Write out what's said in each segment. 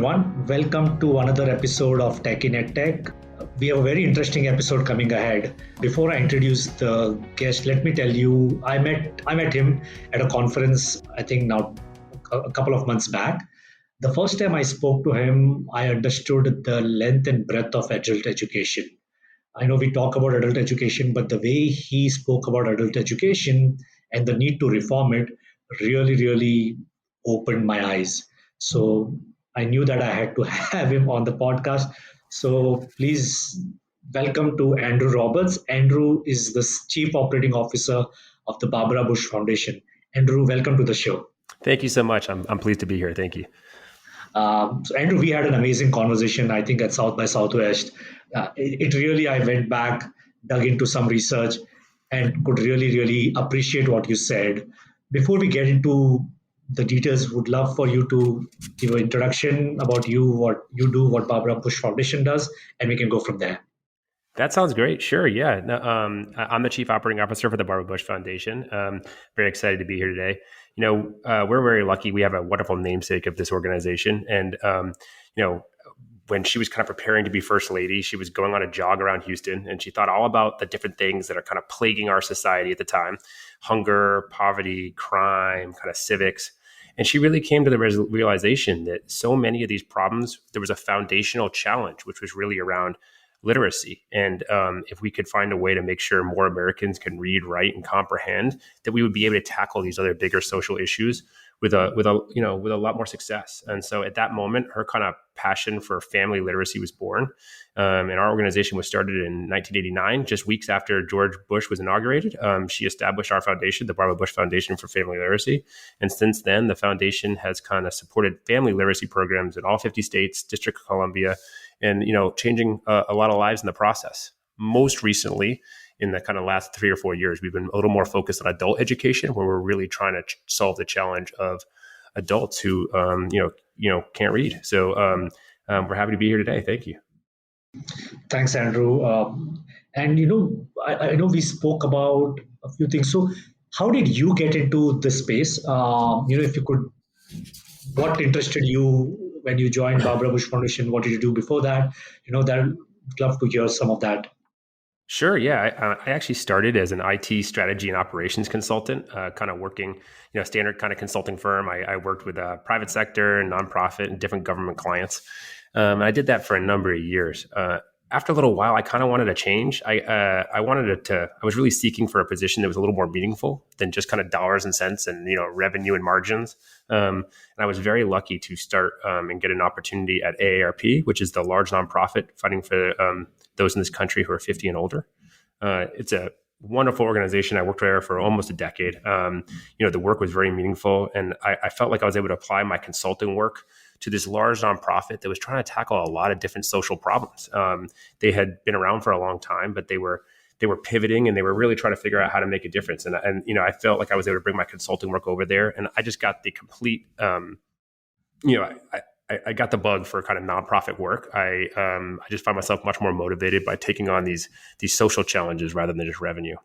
everyone. Welcome to another episode of Tech in EdTech. We have a very interesting episode coming ahead. Before I introduce the guest, let me tell you, I met him at a conference, I think now a couple of months back. The first time I spoke to him, I understood the length and breadth of adult education. I know we talk about adult education, but the way he spoke about adult education and the need to reform it really opened my eyes. So I knew that I had to have him on the podcast. So please welcome to Andrew Roberts. Andrew is the Chief Operating Officer of the Barbara Bush Foundation. Andrew, welcome to the show. Thank you so much. I'm pleased to be here. Thank you. So Andrew, we had an amazing conversation, I think, at South by Southwest. It really, I went back, dug into some research, and could really appreciate what you said. Before we get into the details, would love for you to give an introduction about you, what you do, what Barbara Bush Foundation does, and we can go from there. That sounds great. Sure. Yeah. No, I'm the Chief Operating Officer for the Barbara Bush Foundation. Very excited to be here today. We're very lucky. We have a wonderful namesake of this organization. And, when she was kind of preparing to be First Lady, she was going on a jog around Houston and she thought all about the different things that are kind of plaguing our society at the time: hunger, poverty, crime, kind of civics. And she really came to the realization that so many of these problems, there was a foundational challenge, which was really around literacy. And if we could find a way to make sure more Americans can read, write, and comprehend, that we would be able to tackle these other bigger social issues with a lot more success. And so at that moment, her kind of passion for family literacy was born. And our organization was started in 1989, just weeks after George Bush was inaugurated. She established our foundation, the Barbara Bush Foundation for Family Literacy. And since then, the foundation has kind of supported family literacy programs in all 50 states, District of Columbia, and changing a lot of lives in the process. Most recently, in the kind of last 3 or 4 years, we've been a little more focused on adult education, where we're really trying to solve the challenge of adults who can't read. So we're happy to be here today. Thank you. Thanks, Andrew. And I know we spoke about a few things. So how did you get into this space? If you could, what interested you when you joined Barbara Bush Foundation? What did you do before that? I'd love to hear some of that. Sure. Yeah. I actually started as an IT strategy and operations consultant, kind of working, standard kind of consulting firm. I worked with private sector, nonprofit, and different government clients. I did that for a number of years. After a little while, I kind of wanted to change. I was really seeking for a position that was a little more meaningful than just kind of dollars and cents and, revenue and margins. And I was very lucky to start and get an opportunity at AARP, which is the large nonprofit fighting for those in this country who are 50 and older. It's a wonderful organization. I worked there for almost a decade. The work was very meaningful, and I felt like I was able to apply my consulting work to this large nonprofit that was trying to tackle a lot of different social problems. They had been around for a long time, but they were pivoting, and they were really trying to figure out how to make a difference. And I felt like I was able to bring my consulting work over there, and I just got the complete, I got the bug for kind of nonprofit work. I just find myself much more motivated by taking on these social challenges rather than just revenue.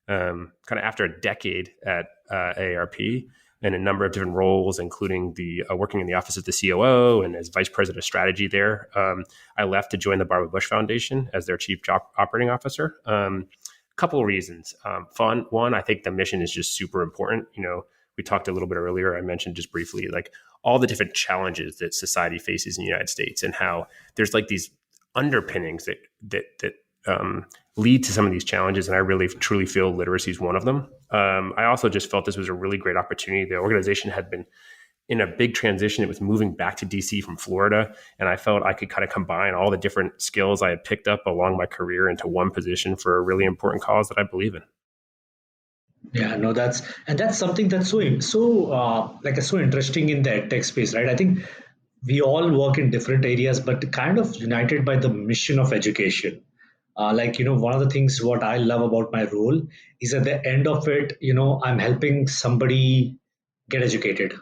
Kind of after a decade at AARP and a number of different roles, including the working in the office of the COO and as vice president of strategy there, I left to join the Barbara Bush Foundation as their chief operating officer. Couple of reasons. One, I think the mission is just super important. We talked a little bit earlier. I mentioned just briefly, like all the different challenges that society faces in the United States, and how there's like these underpinnings that lead to some of these challenges. And I really truly feel literacy is one of them. I also just felt this was a really great opportunity. The organization had been in a big transition. It was moving back to DC from Florida. And I felt I could kind of combine all the different skills I had picked up along my career into one position for a really important cause that I believe in. Yeah, no, that's something that's so interesting in the edtech space, right? I think we all work in different areas, but kind of united by the mission of education. One of the things what I love about my role is at the end of it, I'm helping somebody get educated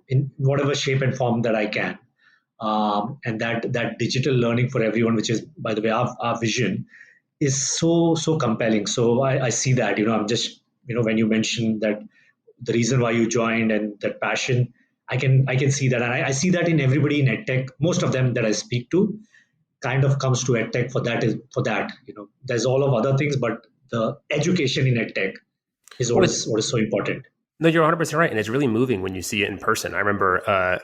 in whatever shape and form that I can. And that digital learning for everyone, which is, by the way, our vision, is so compelling. So I see that, I'm just, when you mentioned that the reason why you joined and that passion, I can see that, and I see that in everybody in edtech. Most of them that I speak to kind of comes to edtech for that. There's all of other things, but the education in edtech is Well, what is so important. no, you're 100% right. And it's really moving when you see it in person. I remember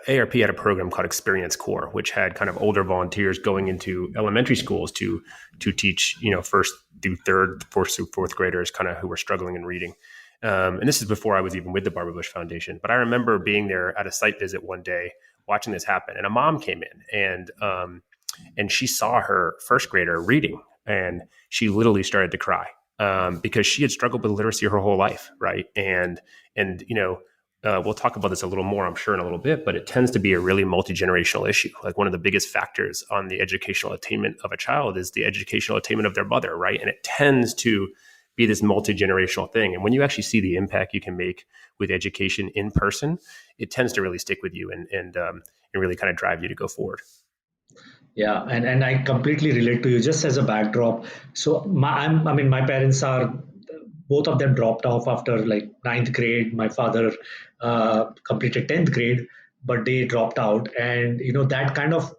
ARP had a program called Experience Core, which had kind of older volunteers going into elementary schools to teach, first through third, fourth through fourth graders kind of who were struggling in reading. And this is before I was even with the Barbara Bush Foundation. But I remember being there at a site visit one day, watching this happen. And a mom came in and she saw her first grader reading, and she literally started to cry because she had struggled with literacy her whole life, right? And we'll talk about this a little more, I'm sure, in a little bit, but it tends to be a really multi-generational issue. Like, one of the biggest factors on the educational attainment of a child is the educational attainment of their mother, right? And it tends to be this multi-generational thing. And when you actually see the impact you can make with education in person, it tends to really stick with you and really kind of drive you to go forward. Yeah, and I completely relate to you. Just as a backdrop, so my parents are, both of them dropped off after like ninth grade. My father completed 10th grade, but they dropped out, and that kind of,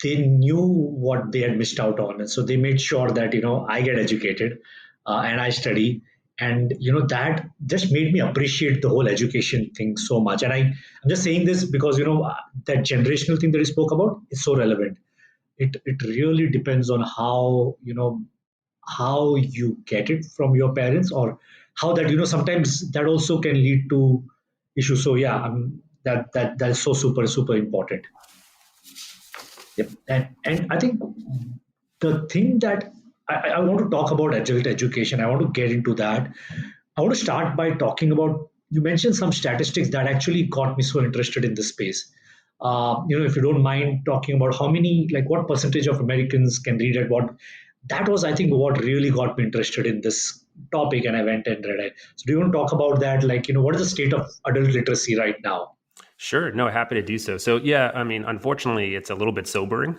they knew what they had missed out on, and so they made sure that I get educated and I study, and that just made me appreciate the whole education thing so much. And I'm just saying this because that generational thing that you spoke about is so relevant. It really depends on how you get it from your parents, or how that sometimes that also can lead to issues. So yeah, that's so super important. Yep. And I think the thing that I want to talk about adult education, I want to get into that. I want to start by talking about, you mentioned some statistics that actually got me so interested in this space. If you don't mind talking about how many, like what percentage of Americans can read at what, that was, I think, what really got me interested in this topic, and I went and read it. So do you want to talk about that? Like, what is the state of adult literacy right now? Sure. No, happy to do so. So, yeah, I mean, unfortunately, it's a little bit sobering.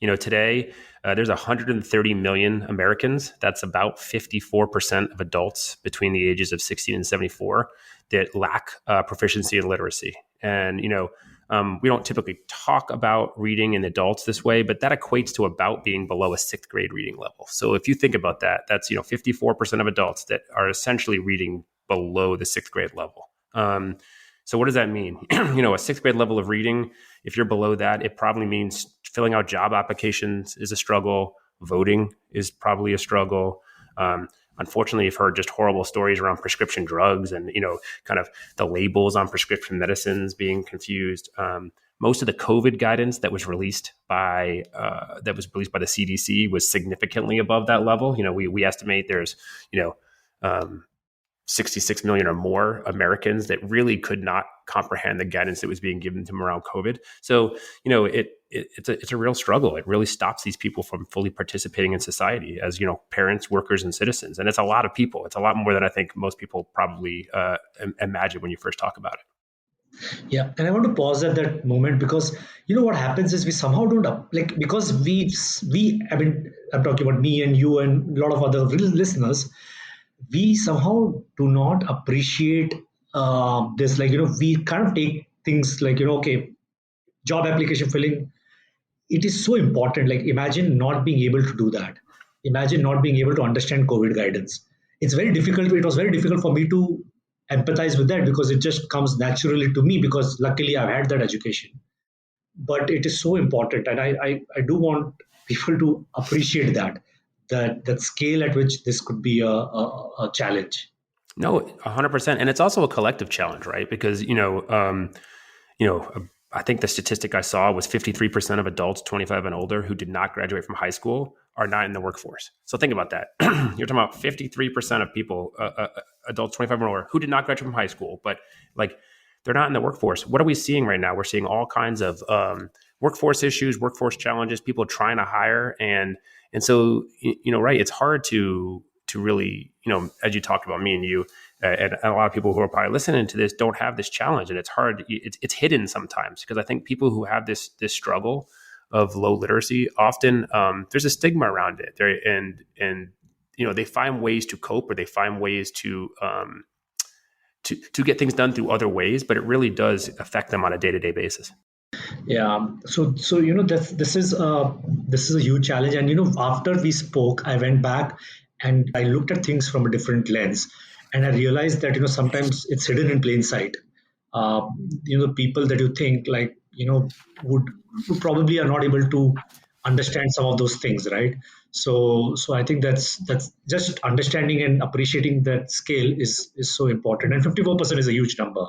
Today, there's 130 million Americans. That's about 54% of adults between the ages of 16 and 74 that lack proficiency in literacy. And, we don't typically talk about reading in adults this way, but that equates to about being below a sixth grade reading level. So if you think about that, that's, 54% of adults that are essentially reading below the sixth grade level. So what does that mean? A sixth grade level of reading, if you're below that, it probably means filling out job applications is a struggle. Voting is probably a struggle. Unfortunately, I've heard just horrible stories around prescription drugs and, kind of the labels on prescription medicines being confused. Most of the COVID guidance that was released by the CDC was significantly above that level. We estimate there's, 66 million or more Americans that really could not comprehend the guidance that was being given to them around COVID. So, it's a real struggle. It really stops these people from fully participating in society as, parents, workers, and citizens. And it's a lot of people. It's a lot more than I think most people probably imagine when you first talk about it. Yeah, and I want to pause at that moment because what happens is we somehow don't because I mean, I'm talking about me and you and a lot of other listeners. We somehow do not appreciate this. We kind of take things like okay, job application filling. It is so important. Like, imagine not being able to do that. Imagine not being able to understand COVID guidance. It's very difficult. It was very difficult for me to empathize with that because it just comes naturally to me because luckily I've had that education. But it is so important, and I do want people to appreciate that scale at which this could be a challenge. No, 100%. And it's also a collective challenge, right? Because, I think the statistic I saw was 53% of adults 25 and older who did not graduate from high school are not in the workforce. So think about that. You're talking about 53% of people, adults 25 and older, who did not graduate from high school, but like they're not in the workforce. What are we seeing right now? We're seeing all kinds of workforce issues, workforce challenges, people trying to hire. And so, right, it's hard to really, as you talked about, me and you, and a lot of people who are probably listening to this don't have this challenge, and it's hard. It's hidden sometimes because I think people who have this struggle of low literacy often there's a stigma around it. And they find ways to cope, or they find ways to to get things done through other ways, but it really does affect them on a day-to-day basis. Yeah. So that's this is a huge challenge. And after we spoke, I went back and I looked at things from a different lens, and I realized that sometimes it's hidden in plain sight. Uh, people that you think like would who probably are not able to understand some of those things, right? So I think that's just understanding and appreciating that scale is so important. And 54% is a huge number.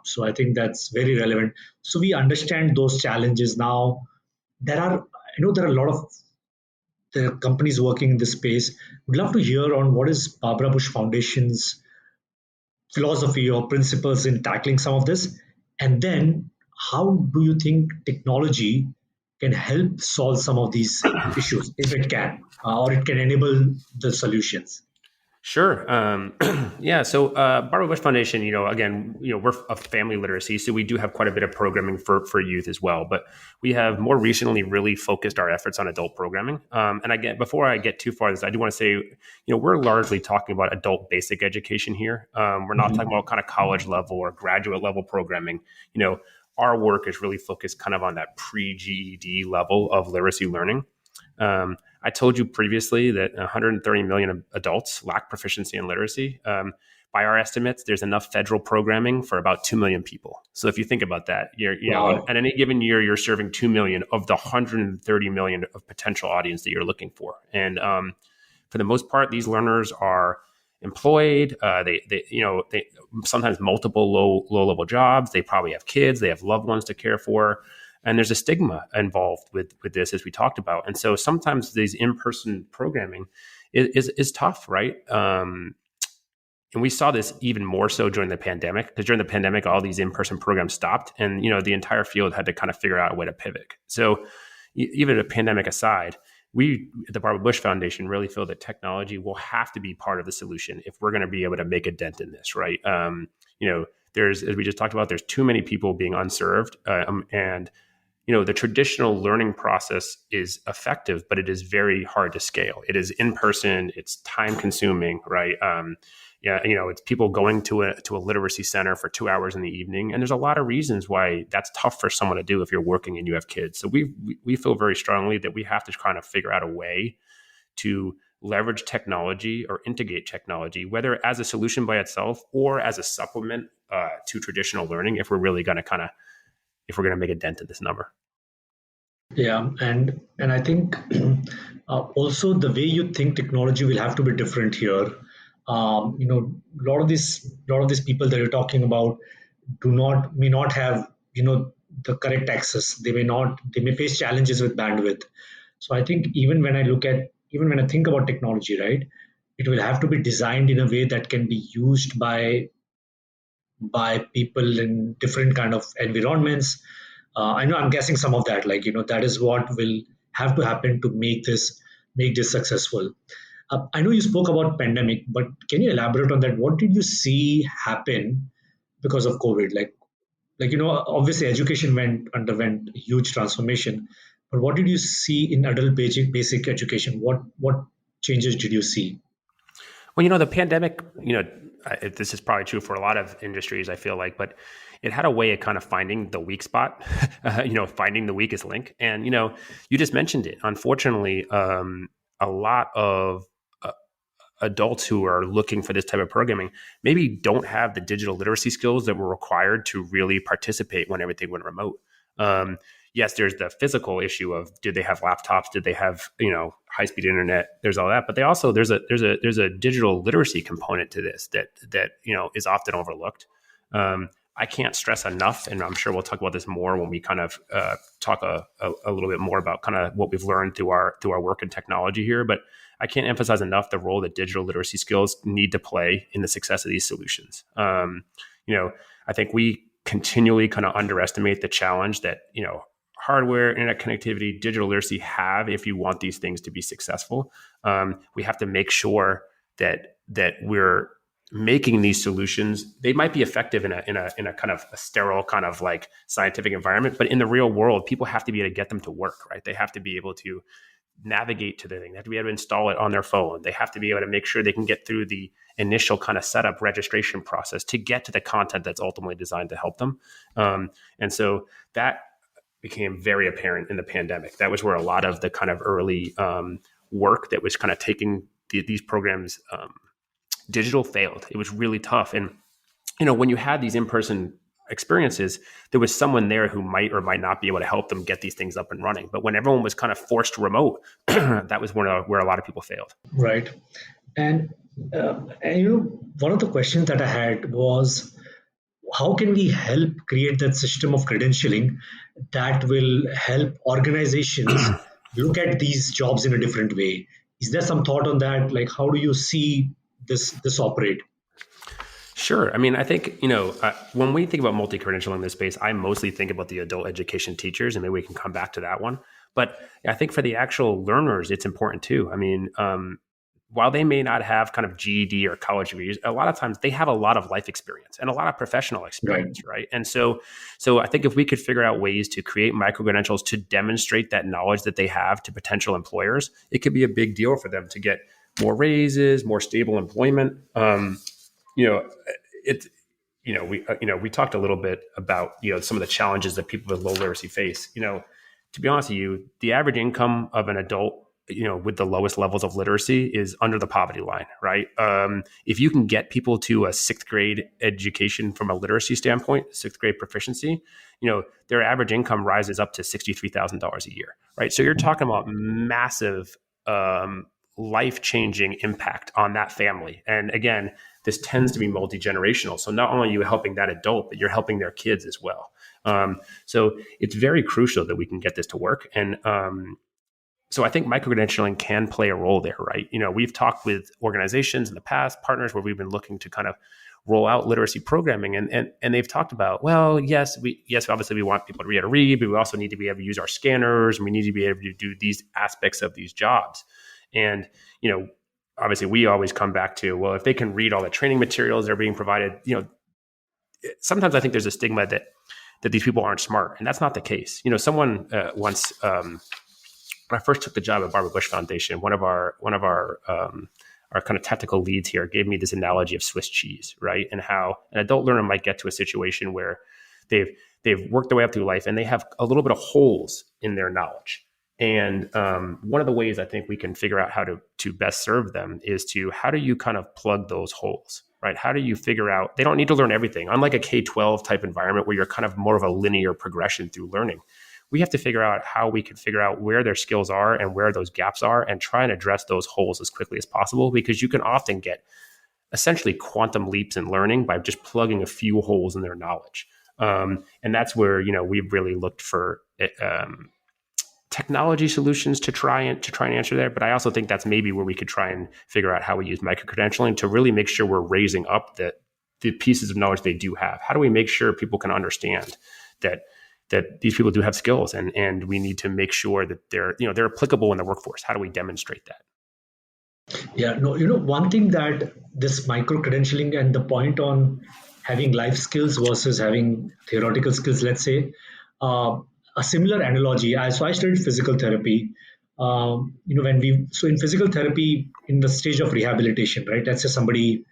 So I think that's very relevant. So we understand those challenges now. There are a lot of the companies working in this space. Would love to hear on what is Barbara Bush Foundation's philosophy or principles in tackling some of this, and then how do you think technology can help solve some of these issues if it can, or it can enable the solutions. Sure. Yeah. So, Barbara Bush Foundation, again, we're a family literacy, so we do have quite a bit of programming for youth as well. But we have more recently really focused our efforts on adult programming. And again, before I get too far, I do want to say, we're largely talking about adult basic education here. We're not talking about kind of college level or graduate level programming. Our work is really focused kind of on that pre-GED level of literacy learning. I told you previously that 130 million adults lack proficiency in literacy. By our estimates, there's enough federal programming for about 2 million people. So if you think about that, Wow. at any given year, you're serving 2 million of the 130 million of potential audience that you're looking for. And for the most part, these learners are employed. They sometimes multiple low level jobs. They probably have kids. They have loved ones to care for. And there's a stigma involved with this, as we talked about. And so sometimes these in-person programming is tough, right? And we saw this even more so during the pandemic, because during the pandemic, all these in-person programs stopped, and the entire field had to kind of figure out a way to pivot. So even a pandemic aside, we at the Barbara Bush Foundation really feel that technology will have to be part of the solution if we're going to be able to make a dent in this, right? There's, as we just talked about, there's too many people being unserved, and the traditional learning process is effective, but it is very hard to scale. It is in person. It's time consuming, right? It's people going to a literacy center for 2 hours in the evening, and there's a lot of reasons why that's tough for someone to do if you're working and you have kids. So we feel very strongly that we have to kind of figure out a way to leverage technology or integrate technology, whether as a solution by itself or as a supplement to traditional learning, if we're really going to make a dent in this number. Yeah, and I think also the way you think technology will have to be different here. A lot of these people that you're talking about may not have the correct access. They may face challenges with bandwidth. So I think even when I think about technology, right, it will have to be designed in a way that can be used by people in different kind of environments. I know I'm guessing some of that, like that is what will have to happen to make this successful. I know you spoke about pandemic, but can you elaborate on that? What did you see happen because of COVID? Obviously education underwent a huge transformation, but what did you see in adult basic education? What changes did you see? Well, the pandemic, this is probably true for a lot of industries, I feel like, but it had a way of kind of finding the weak spot, finding the weakest link. And, you just mentioned it. Unfortunately, a lot of adults who are looking for this type of programming maybe don't have the digital literacy skills that were required to really participate when everything went remote. Yes, there's the physical issue of did they have laptops? Did they have high speed internet? There's all that, but there's a digital literacy component to this that is often overlooked. I can't stress enough, and I'm sure we'll talk about this more when we kind of talk a little bit more about kind of what we've learned through our work in technology here. But I can't emphasize enough the role that digital literacy skills need to play in the success of these solutions. I think we continually kind of underestimate the challenge that hardware, internet connectivity, digital literacy have if you want these things to be successful. We have to make sure that we're making these solutions. They might be effective in a kind of a sterile kind of like scientific environment, but in the real world, people have to be able to get them to work, right? They have to be able to navigate to the thing. They have to be able to install it on their phone. They have to be able to make sure they can get through the initial kind of setup registration process to get to the content that's ultimately designed to help them. And so that became very apparent in the pandemic. That was where a lot of the kind of early work that was kind of taking these programs digital failed. It was really tough. And, when you had these in-person experiences, there was someone there who might or might not be able to help them get these things up and running. But when everyone was kind of forced remote, that was where a lot of people failed. Right. And, one of the questions that I had was, how can we help create that system of credentialing that will help organizations look at these jobs in a different way? Is there some thought on that? Like, how do you see this operate? Sure. I mean, I think, when we think about multi-credentialing in this space, I mostly think about the adult education teachers, and maybe we can come back to that one. But I think for the actual learners, it's important too. I mean, while they may not have kind of GED or college degrees, a lot of times they have a lot of life experience and a lot of professional experience, right? And so I think if we could figure out ways to create micro-credentials to demonstrate that knowledge that they have to potential employers, it could be a big deal for them to get more raises, more stable employment. We talked a little bit about, some of the challenges that people with low literacy face. To be honest with you, the average income of an adult, with the lowest levels of literacy is under the poverty line, right? If you can get people to a sixth grade education from a literacy standpoint, sixth grade proficiency, their average income rises up to $63,000 a year, right? So you're talking about massive life-changing impact on that family. And again, this tends to be multi-generational. So not only are you helping that adult, but you're helping their kids as well. So it's very crucial that we can get this to work. And so I think micro-credentialing can play a role there, right? We've talked with organizations in the past, partners where we've been looking to kind of roll out literacy programming, and they've talked about, well, yes, obviously we want people to be able to read, but we also need to be able to use our scanners, and we need to be able to do these aspects of these jobs. And, obviously we always come back to, well, if they can read all the training materials that are being provided, sometimes I think there's a stigma that these people aren't smart, and that's not the case. Someone once, when I first took the job at Barbara Bush Foundation, one of our kind of technical leads here gave me this analogy of Swiss cheese, right? And how an adult learner might get to a situation where they've worked their way up through life and they have a little bit of holes in their knowledge. And one of the ways I think we can figure out how to best serve them is how do you kind of plug those holes, right? How do you figure out, they don't need to learn everything. Unlike a K-12 type environment where you're kind of more of a linear progression through learning, we have to figure out how we can figure out where their skills are and where those gaps are and try and address those holes as quickly as possible, because you can often get essentially quantum leaps in learning by just plugging a few holes in their knowledge. And that's where, we've really looked for technology solutions to try and answer there. But I also think that's maybe where we could try and figure out how we use micro-credentialing to really make sure we're raising up the pieces of knowledge they do have. How do we make sure people can understand that these people do have skills, and we need to make sure that they're applicable in the workforce? How do we demonstrate that? Yeah, no, one thing that this micro-credentialing and the point on having life skills versus having theoretical skills, let's say, a similar analogy. So I studied physical therapy. So in physical therapy, in the stage of rehabilitation, right? Let's say somebody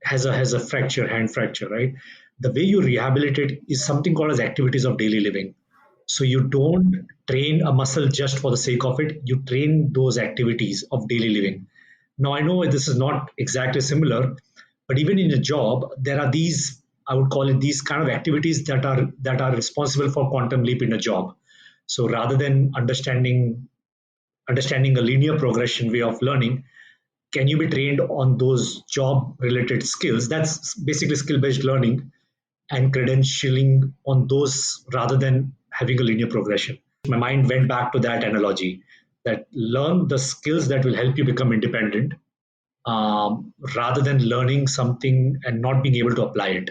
has a fracture, hand fracture, right? The way you rehabilitate is something called as activities of daily living. So you don't train a muscle just for the sake of it. You train those activities of daily living. Now, I know this is not exactly similar, but even in a job, there are these, I would call it these kind of activities that are responsible for quantum leap in a job. So rather than understanding a linear progression way of learning, can you be trained on those job related skills? That's basically skill based learning and credentialing on those rather than having a linear progression. My mind went back to that analogy, that learn the skills that will help you become independent, rather than learning something and not being able to apply it.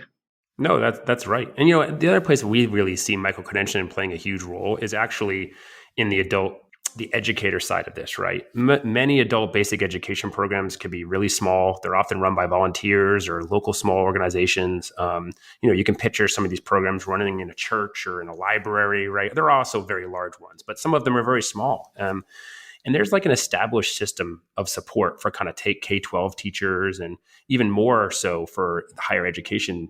No, that's right. And the other place we really see micro-credentialing playing a huge role is actually in the adult the educator side of this, right? Many adult basic education programs can be really small. They're often run by volunteers or local small organizations. You can picture some of these programs running in a church or in a library, right? They're also very large ones, but some of them are very small. And there's like an established system of support for kind of take K-12 teachers and even more so for higher education,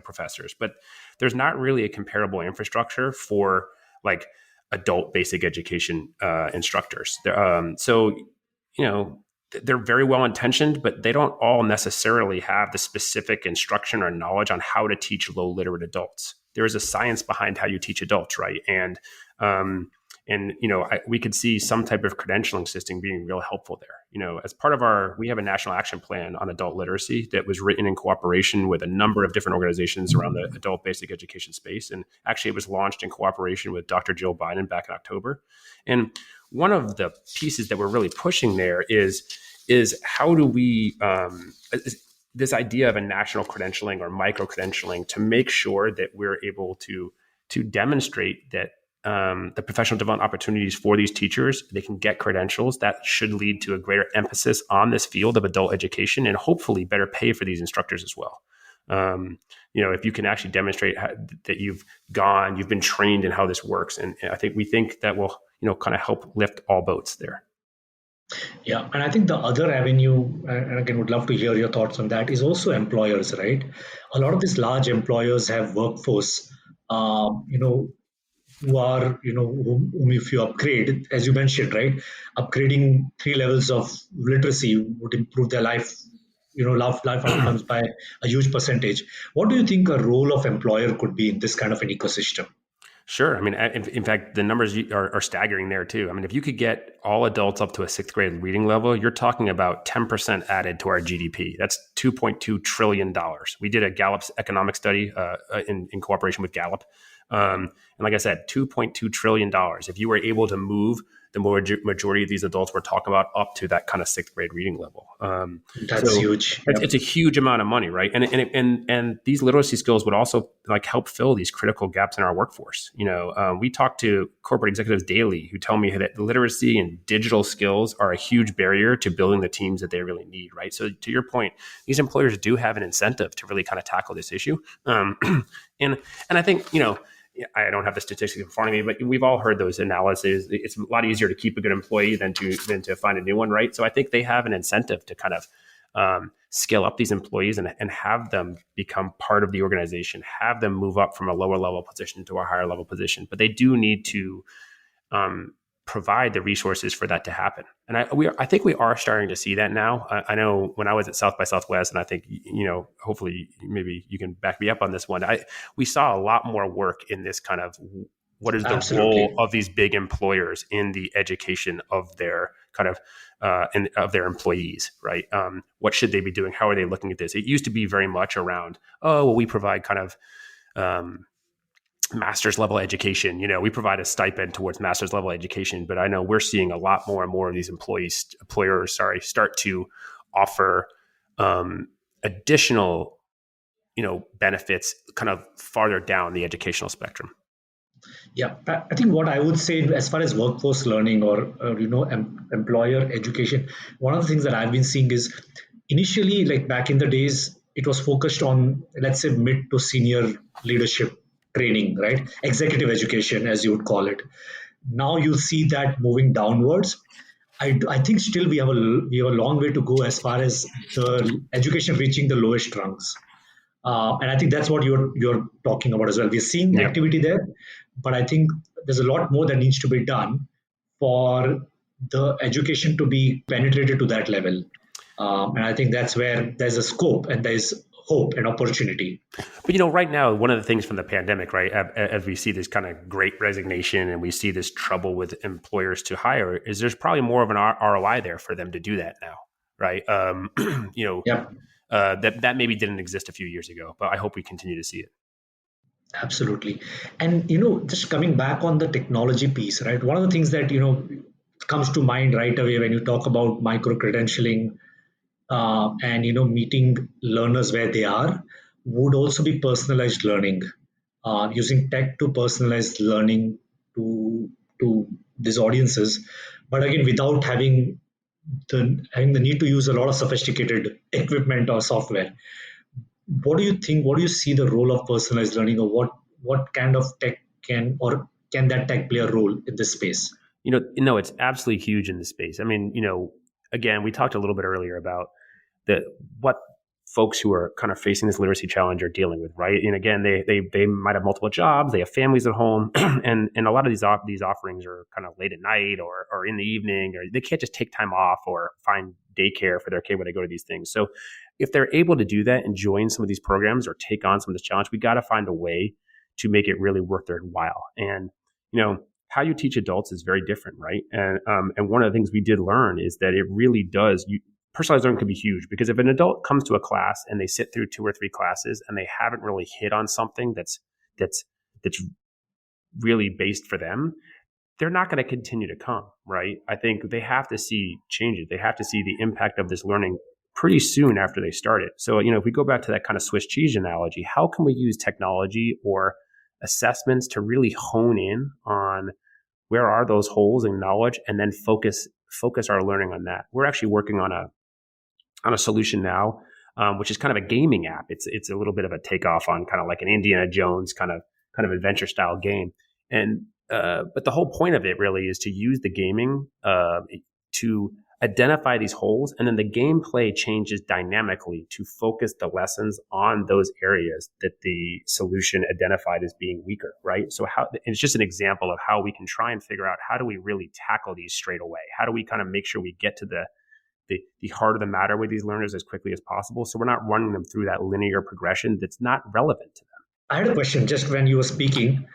professors. But there's not really a comparable infrastructure for like adult basic education instructors. They're very well intentioned, but they don't all necessarily have the specific instruction or knowledge on how to teach low literate adults. There is a science behind how you teach adults, right? We could see some type of credentialing system being real helpful there. As part of we have a national action plan on adult literacy that was written in cooperation with a number of different organizations around the adult basic education space. And actually, it was launched in cooperation with Dr. Jill Biden back in October. And one of the pieces that we're really pushing there is how do we this idea of a national credentialing or micro credentialing to make sure that we're able to demonstrate that the professional development opportunities for these teachers, they can get credentials that should lead to a greater emphasis on this field of adult education and hopefully better pay for these instructors as well. If you can actually demonstrate that you've been trained in how this works. And we think that will, kind of help lift all boats there. Yeah, and I think the other avenue, and again, would love to hear your thoughts on that, is also employers, right? A lot of these large employers have workforce, who are, whom if you upgrade, as you mentioned, right, upgrading 3 levels of literacy would improve their life, life outcomes by a huge percentage. What do you think a role of employer could be in this kind of an ecosystem? Sure. I mean, in fact, the numbers are staggering there too. I mean, if you could get all adults up to a 6th grade reading level, you're talking about 10% added to our GDP. That's $2.2 trillion. We did a Gallup's economic study in cooperation with Gallup. And like I said, $2.2 trillion. If you were able to move the majority of these adults we're talking about up to that kind of 6th grade reading level. That's huge. It's a huge amount of money, right? And these literacy skills would also like help fill these critical gaps in our workforce. We talk to corporate executives daily who tell me that literacy and digital skills are a huge barrier to building the teams that they really need, right? So to your point, these employers do have an incentive to really kind of tackle this issue. And I think, I don't have the statistics in front of me, but we've all heard those analyses. It's a lot easier to keep a good employee than to find a new one, right? So I think they have an incentive to kind of scale up these employees and have them become part of the organization, have them move up from a lower level position to a higher level position. But they do need to provide the resources for that to happen. And I think we are starting to see that now. I know when I was at South by Southwest, and I think, hopefully maybe you can back me up on this one. We saw a lot more work in this kind of what is the Absolutely. role of these big employers in the education of their kind of of their employees, right? What should they be doing? How are they looking at this? It used to be very much around, we provide kind of master's level education. We provide a stipend towards master's level education, but I know we're seeing a lot more and more of these employers start to offer additional, benefits kind of farther down the educational spectrum. Yeah, I think what I would say as far as workforce learning or employer education, one of the things that I've been seeing is initially, like back in the days, it was focused on, let's say, mid to senior leadership training, right? Executive education, as you would call it. Now you see that moving downwards. I think still we have a long way to go as far as the education reaching the lowest rungs. And I think that's what you're talking about as well. We're seeing Yeah. activity there, but I think there's a lot more that needs to be done for the education to be penetrated to that level. And I think that's where there's a scope and there's hope and opportunity. But right now, one of the things from the pandemic, right, as we see this kind of great resignation and we see this trouble with employers to hire, is there's probably more of an ROI there for them to do that now, right? Yep. That maybe didn't exist a few years ago, but I hope we continue to see it. Absolutely. And, just coming back on the technology piece, right? One of the things that, comes to mind right away when you talk about micro credentialing and, meeting learners where they are would also be personalized learning, using tech to personalize learning to these audiences, but again, without having the need to use a lot of sophisticated equipment or software. What do you think? What do you see the role of personalized learning, or what kind of tech can that tech play a role in this space? No, it's absolutely huge in this space. I mean, again, we talked a little bit earlier about the what folks who are kind of facing this literacy challenge are dealing with, right? And again, they might have multiple jobs, they have families at home, and a lot of these offerings are kind of late at night or in the evening, or they can't just take time off or find daycare for their kid when they go to these things. So if they're able to do that and join some of these programs or take on some of this challenge, we got to find a way to make it really worth their while. And how you teach adults is very different, right? And one of the things we did learn is that it really does. Personalized learning can be huge, because if an adult comes to a class and they sit through 2 or 3 classes and they haven't really hit on something that's really based for them, they're not going to continue to come, right? I think they have to see changes. They have to see the impact of this learning pretty soon after they start it. So, if we go back to that kind of Swiss cheese analogy, how can we use technology or assessments to really hone in on where are those holes in knowledge, and then focus our learning on that? We're actually working on a solution now, which is kind of a gaming app. It's a little bit of a takeoff on kind of like an Indiana Jones kind of adventure style game. And but the whole point of it really is to use the gaming to identify these holes, and then the gameplay changes dynamically to focus the lessons on those areas that the solution identified as being weaker, right? So it's just an example of how we can try and figure out, how do we really tackle these straight away? How do we kind of make sure we get to the heart of the matter with these learners as quickly as possible, so we're not running them through that linear progression that's not relevant to them? I had a question just when you were speaking.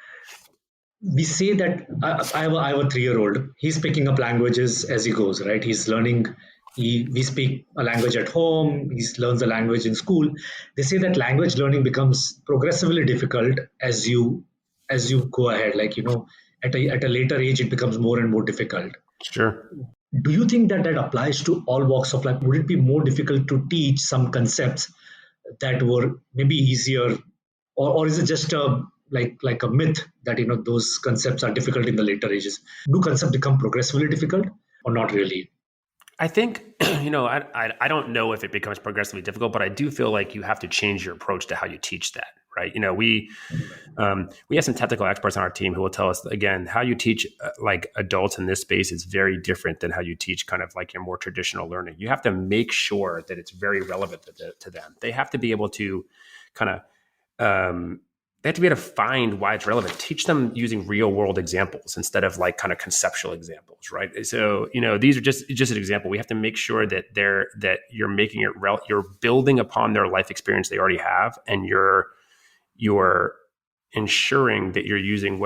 We say that I have a 3-year-old. He's picking up languages as he goes, right? He's learning. We speak a language at home. He learns a language in school. They say that language learning becomes progressively difficult as you go ahead. Like at a later age, it becomes more and more difficult. Sure. Do you think that applies to all walks of life? Would it be more difficult to teach some concepts that were maybe easier, or is it just like a myth that those concepts are difficult in the later ages? Do concepts become progressively difficult, or not really? I think, I don't know if it becomes progressively difficult, but I do feel like you have to change your approach to how you teach that, right? We have some technical experts on our team who will tell us, again, how you teach like adults in this space is very different than how you teach kind of like your more traditional learning. You have to make sure that it's very relevant to them. They have to be able to kind of, they have to be able to find why it's relevant. Teach them using real world examples instead of like kind of conceptual examples, right? So, these are just an example. We have to make sure that you're making it you're building upon their life experience they already have, and you're ensuring that you're using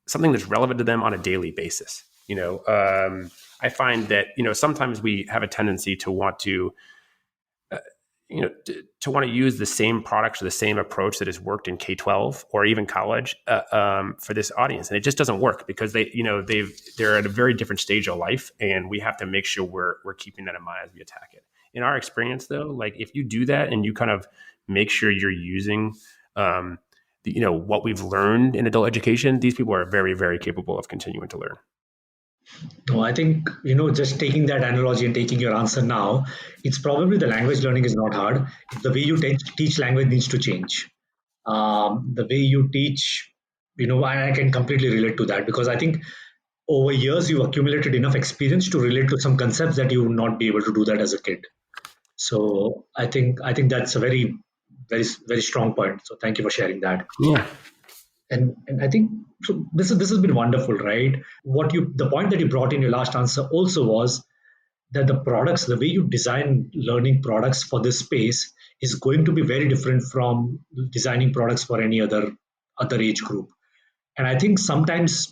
something that's relevant to them on a daily basis. I find that sometimes we have a tendency to want to to want to use the same products or the same approach that has worked in K-12 or even college for this audience, and it just doesn't work, because they're at a very different stage of life, and we have to make sure we're keeping that in mind as we attack it. In our experience, though, like if you do that and you kind of make sure you're using what we've learned in adult education, these people are very, very capable of continuing to learn. No, I think, just taking that analogy and taking your answer now, it's probably the language learning is not hard. The way you teach language needs to change. The way you teach, I can completely relate to that, because I think over years you've accumulated enough experience to relate to some concepts that you would not be able to do that as a kid. So I think that's a very, very, very strong point. So thank you for sharing that. Yeah. And I think so. This has been wonderful, right? The point that you brought in your last answer also was that the way you design learning products for this space is going to be very different from designing products for any other age group. And I think sometimes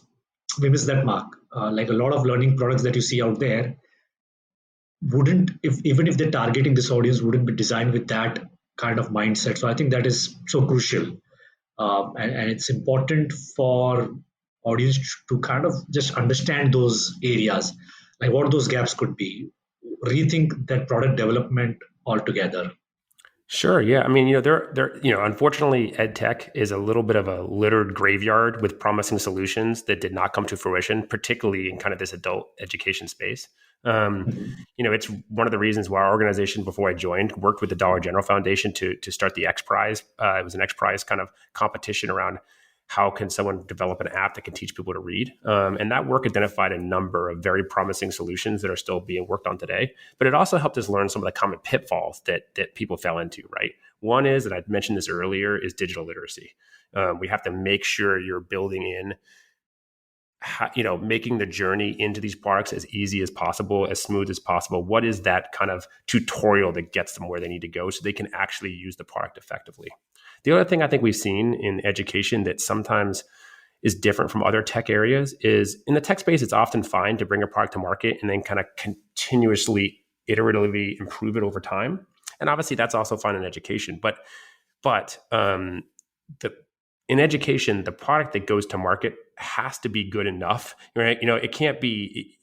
we miss that mark. Like a lot of learning products that you see out there wouldn't, even if they're targeting this audience, wouldn't be designed with that kind of mindset. So I think that is so crucial. And it's important for audience to kind of just understand those areas, like what those gaps could be, rethink that product development altogether. Sure. Yeah. I mean, unfortunately, ed tech is a little bit of a littered graveyard with promising solutions that did not come to fruition, particularly in kind of this adult education space. Um, Mhm. it's one of the reasons why our organization, before I joined, worked with the Dollar General Foundation to start the X Prize. It was an X Prize kind of competition around how can someone develop an app that can teach people to read. And that work identified a number of very promising solutions that are still being worked on today. But it also helped us learn some of the common pitfalls that people fell into, right? One is, and I mentioned this earlier, is digital literacy. We have to make sure you're building in, making the journey into these products as easy as possible, as smooth as possible. What is that kind of tutorial that gets them where they need to go so they can actually use the product effectively? The other thing I think we've seen in education that sometimes is different from other tech areas is in the tech space, it's often fine to bring a product to market and then kind of continuously, iteratively improve it over time. And obviously, that's also fine in education. But the in education, the product that goes to market has to be good enough, right? It can't be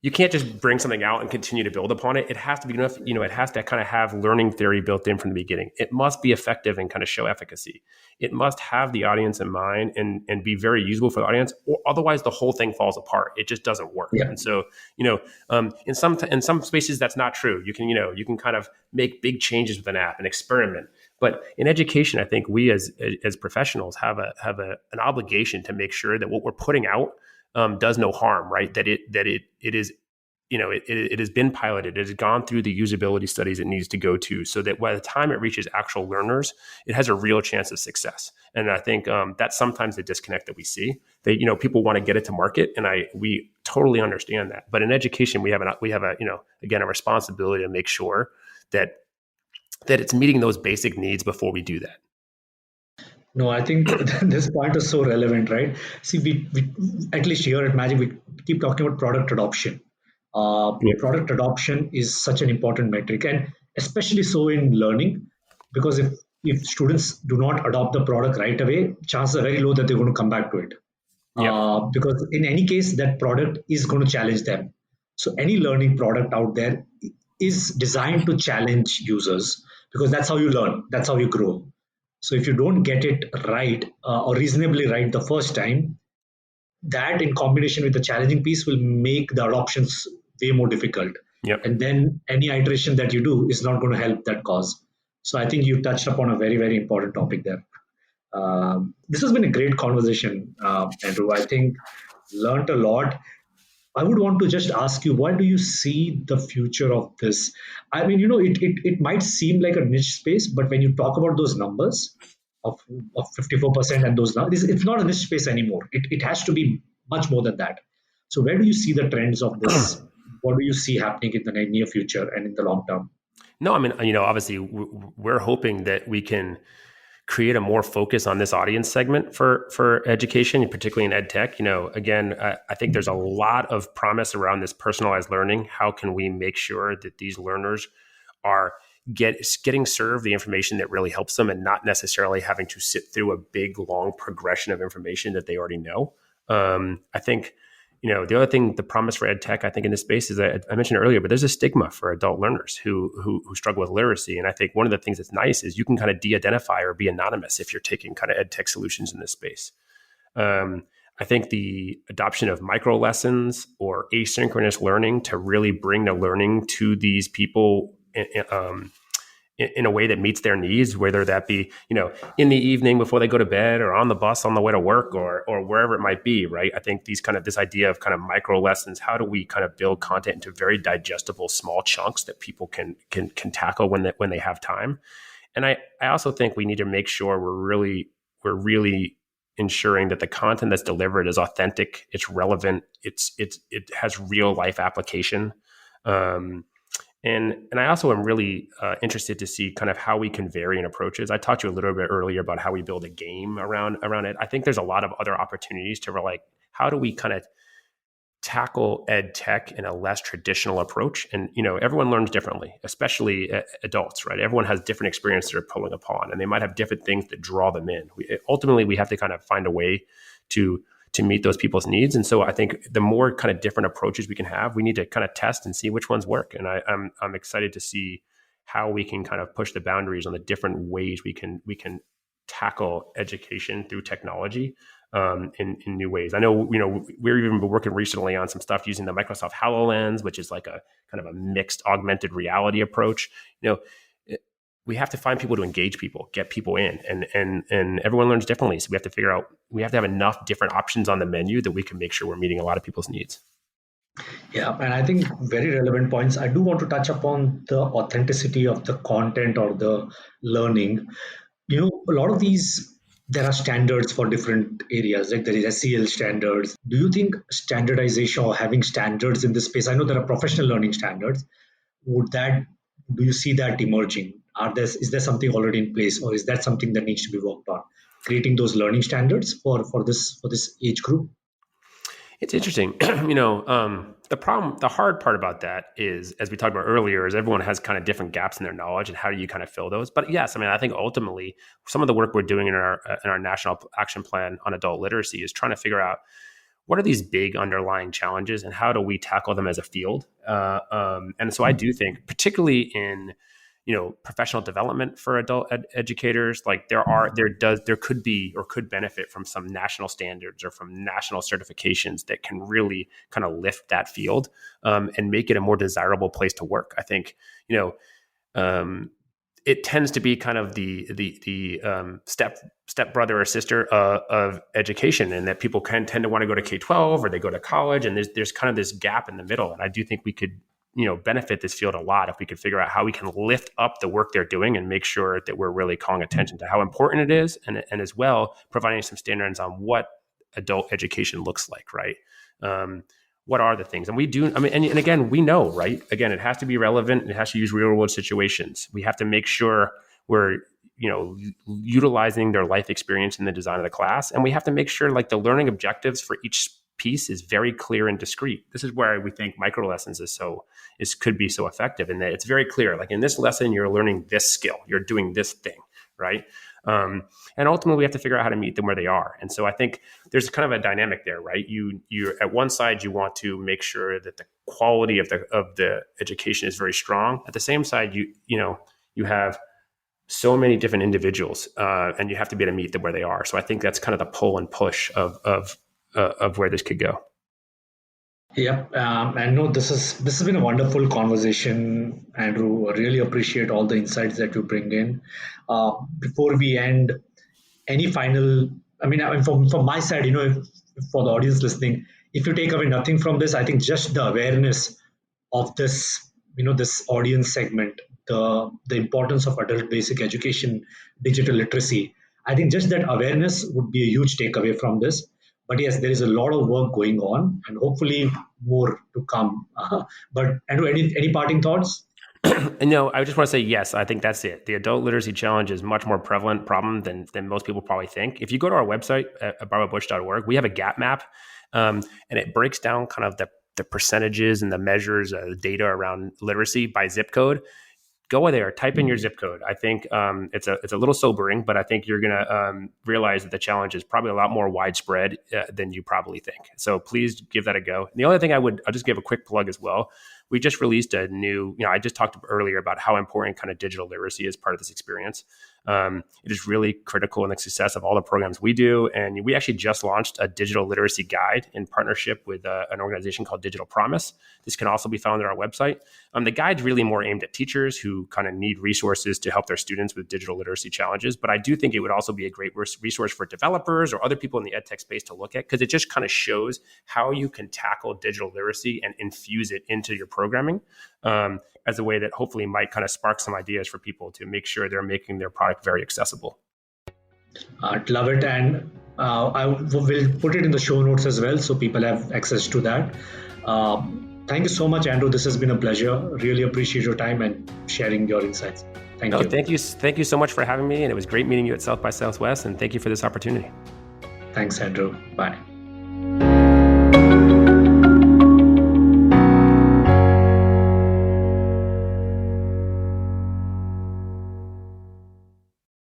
you can't just bring something out and continue to build upon it. It has to be enough, it has to kind of have learning theory built in from the beginning. It must be effective and kind of show efficacy. It must have the audience in mind and be very usable for the audience, or otherwise the whole thing falls apart. It just doesn't work. Yeah. And so, in some spaces that's not true. You can kind of make big changes with an app and experiment. But in education, I think we as professionals have an obligation to make sure that what we're putting out does no harm, right? That it is, it has been piloted. It has gone through the usability studies it needs to go to, so that by the time it reaches actual learners, it has a real chance of success. And I think that's sometimes the disconnect that we see. That people want to get it to market, and we totally understand that. But in education, we have again a responsibility to make sure that it's meeting those basic needs before we do that. No, I think this point is so relevant, right? See, we at least here at Magic, we keep talking about product adoption. Yep. Product adoption is such an important metric, and especially so in learning, because if students do not adopt the product right away, chances are very low that they're going to come back to it. Yep. Because in any case, that product is going to challenge them. So any learning product out there is designed to challenge users because that's how you learn, that's how you grow. So if you don't get it right or reasonably right the first time, that in combination with the challenging piece will make the adoptions way more difficult. Yep. And then any iteration that you do is not going to help that cause. So I think you touched upon a very, very important topic there. This has been a great conversation, Andrew. I think learned a lot. I would want to just ask you, what do you see the future of this? I mean, it might seem like a niche space, but when you talk about those numbers of 54% and those numbers, it's not a niche space anymore. It has to be much more than that. So where do you see the trends of this? What do you see happening in the near future and in the long term? No, I mean, obviously, we're hoping that we can create a more focus on this audience segment for education, particularly in ed tech. Again, I think there's a lot of promise around this personalized learning. How can we make sure that these learners are getting served the information that really helps them, and not necessarily having to sit through a big, long progression of information that they already know? I think, the other thing, the promise for ed tech, I think in this space is, I mentioned earlier, but there's a stigma for adult learners who struggle with literacy. And I think one of the things that's nice is you can kind of de-identify or be anonymous if you're taking kind of ed tech solutions in this space. I think the adoption of micro lessons or asynchronous learning to really bring the learning to these people in a way that meets their needs, whether that be, in the evening before they go to bed, or on the bus on the way to work, or wherever it might be, right? I think this idea of kind of micro lessons, how do we kind of build content into very digestible small chunks that people can tackle when they have time? And I also think we need to make sure we're really ensuring that the content that's delivered is authentic, it's relevant, it has real life application. And I also am really interested to see kind of how we can vary in approaches. I talked to you a little bit earlier about how we build a game around it. I think there's a lot of other opportunities to how do we kind of tackle ed tech in a less traditional approach? And everyone learns differently, especially adults, right? Everyone has different experiences they're pulling upon, and they might have different things that draw them in. Ultimately, we have to kind of find a way to meet those people's needs. And so I think the more kind of different approaches we can have, we need to kind of test and see which ones work. And I'm excited to see how we can kind of push the boundaries on the different ways we can tackle education through technology in new ways. I know, we're even working recently on some stuff using the Microsoft HoloLens, which is like a kind of a mixed augmented reality approach. We have to find people to engage people, get people in, and everyone learns differently. So we have to figure out, we have to have enough different options on the menu that we can make sure we're meeting a lot of people's needs. Yeah, and I think very relevant points. I do want to touch upon the authenticity of the content or the learning. A lot of these, there are standards for different areas, like there is SEL standards. Do you think standardization or having standards in this space? I know there are professional learning standards. Do you see that emerging? Is there something already in place, or is that something that needs to be worked on? Creating those learning standards for this age group. It's interesting. The hard part about that is, as we talked about earlier, is everyone has kind of different gaps in their knowledge, and how do you kind of fill those? But yes, I think ultimately some of the work we're doing in our national action plan on adult literacy is trying to figure out what are these big underlying challenges and how do we tackle them as a field. And so I do think, particularly in professional development for adult educators, like there could be or could benefit from some national standards or from national certifications that can really kind of lift that field and make it a more desirable place to work. I think it tends to be kind of the step brother or sister of education, and that people can tend to want to go to K-12 or they go to college, and there's kind of this gap in the middle. And I do think we could benefit this field a lot if we could figure out how we can lift up the work they're doing and make sure that we're really calling attention to how important it is, and as well providing some standards on what adult education looks like, right? What are the things? And we do, and again, we know, right? Again, it has to be relevant. It has to use real world situations. We have to make sure we're, utilizing their life experience in the design of the class. And we have to make sure like the learning objectives for each piece is very clear and discrete. This is where we think micro lessons could be so effective, in that it's very clear. Like in this lesson, you're learning this skill, you're doing this thing, right? And ultimately, we have to figure out how to meet them where they are. And so I think there's kind of a dynamic there, right? You're at one side, you want to make sure that the quality of the education is very strong. At the same side, you have so many different individuals, and you have to be able to meet them where they are. So I think that's kind of the pull and push of where this could go. Yep. And no, this has been a wonderful conversation, Andrew. I really appreciate all the insights that you bring in. Before we end, any final, from my side, for the audience listening, if you take away nothing from this, I think just the awareness of this, this audience segment, the importance of adult basic education, digital literacy, I think just that awareness would be a huge takeaway from this. But yes, there is a lot of work going on, and hopefully more to come. But Andrew, any parting thoughts? No, I just want to say yes. I think that's it. The adult literacy challenge is much more prevalent problem than most people probably think. If you go to our website at barbarabush.org, we have a gap map, and it breaks down kind of the percentages and the measures, the data around literacy by zip code. Go there, type in your zip code. I think it's a little sobering, but I think you're going to realize that the challenge is probably a lot more widespread than you probably think. So please give that a go. And the only thing I'll just give a quick plug as well. We just released a new, I just talked earlier about how important kind of digital literacy is part of this experience. It is really critical in the success of all the programs we do. And we actually just launched a digital literacy guide in partnership with an organization called Digital Promise. This can also be found on our website. The guide's really more aimed at teachers who kind of need resources to help their students with digital literacy challenges. But I do think it would also be a great resource for developers or other people in the edtech space to look at, because it just kind of shows how you can tackle digital literacy and infuse it into your programming as a way that hopefully might kind of spark some ideas for people to make sure they're making their product very accessible. I'd love it. And I will put it in the show notes as well, so people have access to that. Thank you so much, Andrew. This has been a pleasure. Really appreciate your time and sharing your insights. Thank you. Thank you so much for having me. And it was great meeting you at South by Southwest. And thank you for this opportunity. Thanks, Andrew. Bye.